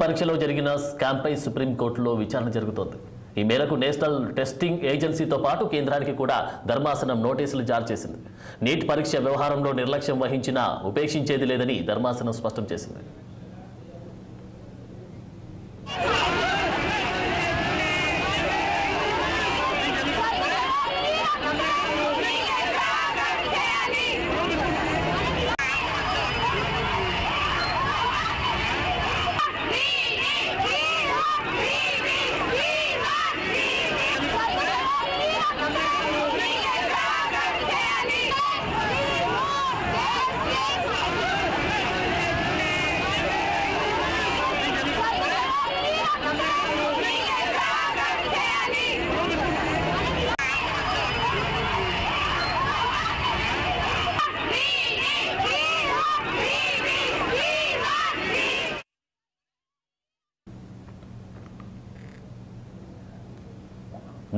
పరీక్షలో జరిగిన స్కామ్పై సుప్రీంకోర్టులో విచారణ జరుగుతోంది. ఈ మేరకు నేషనల్ టెస్టింగ్ ఏజెన్సీతో పాటు కేంద్రానికి కూడా ధర్మాసనం నోటీసులు జారీ చేసింది. నీట్ పరీక్ష వ్యవహారంలో నిర్లక్ష్యం వహించినా ఉపేక్షించేది లేదని ధర్మాసనం స్పష్టం చేసింది.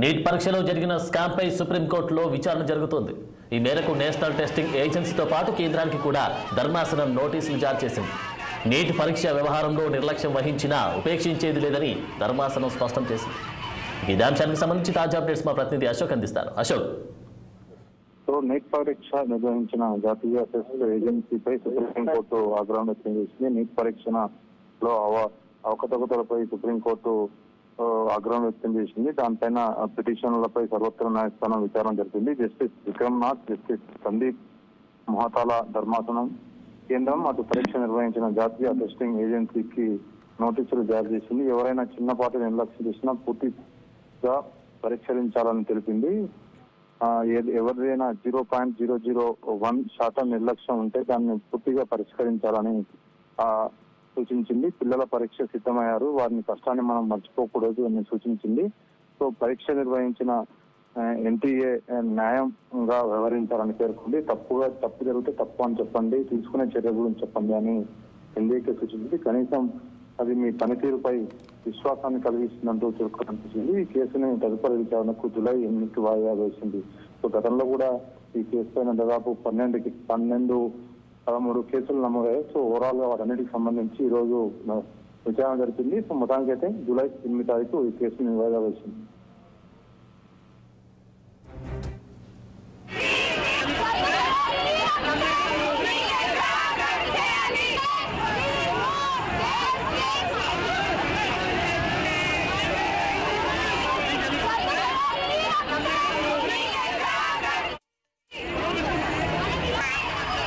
నీట్ పరీక్షలో జరిగిన స్కామ్పై సుప్రీంకోర్టులో విచారణ జరుగుతోంది. ఈ మేరకు నేషనల్ టెస్టింగ్ ఏజెన్సీతో పాటు కేంద్రానికి కూడా ధర్మాసనం నోటీసులు జారీ చేసింది. నీట్ పరీక్ష వ్యవహారంలో నిర్లక్ష్యం వహించినా ఉపేక్షించేది లేదని ధర్మాసనం స్పష్టం చేసింది. ఇదే అంశానికి సంబంధించి తాజా అప్డేట్స్ మా ప్రతినిధి అశోక్ అందిస్తారు. అశోక్, నీట్ పరీక్ష నిర్వహించిన జాతీయ టెస్ట్ ఏజెన్సీపై సుప్రీంకోర్టు ఆగ్రహం వ్యక్తం చేసింది. నీట్ పరీక్షలో అవకతవకలపై సుప్రీంకోర్టు ఆగ్రహం వ్యక్తం చేసింది. దానిపైన పిటిషన్లపై సర్వోత్తర న్యాయస్థానం విచారణ జరిపింది. జస్టిస్ విక్రమ్నాథ్, జస్టిస్ సందీప్ మహతాల ధర్మాసనం కేంద్రం అటు పరీక్ష నిర్వహించిన జాతీయ టెస్టింగ్ ఏజెన్సీకి నోటీసులు జారీ చేసింది. ఎవరైనా చిన్నపాటి నిర్లక్ష్యం చేసినా పూర్తిగా పరిష్కరించాలని తెలిపింది. ఎవరైనా 0.001% నిర్లక్ష్యం ఉంటే దాన్ని పూర్తిగా పరిష్కరించాలని సూచించింది. పిల్లల పరీక్ష సిద్ధమయ్యారు, వారిని కష్టాన్ని మనం మర్చిపోకూడదు అని సూచించింది. సో పరీక్ష నిర్వహించిన ఎన్టీఏ న్యాయంగా వ్యవహరించాలని పేర్కొంది. తప్పు జరిగితే తప్పు అని చెప్పండి, తీసుకునే చర్య గురించి చెప్పండి అని ఎన్డీఏకి సూచించింది. కనీసం అది మీ పనితీరుపై విశ్వాసాన్ని కలిగిస్తుందంటూ చురుకు కనిపించింది. ఈ కేసుని తదుపరి విచారణకు జూలై 8కి వాయిదా వేసింది. సో గతంలో కూడా ఈ కేసు పైన దాదాపు 13 కేసులు నమోదయ్యాయి. సో ఓవరాల్ గా వాటన్నిటికి సంబంధించి ఈ రోజు విచారణ జరిపింది. సో మొత్తానికి అయితే జూలై 8 తారీఖు ఈ కేసుని వాయిదా వేసింది.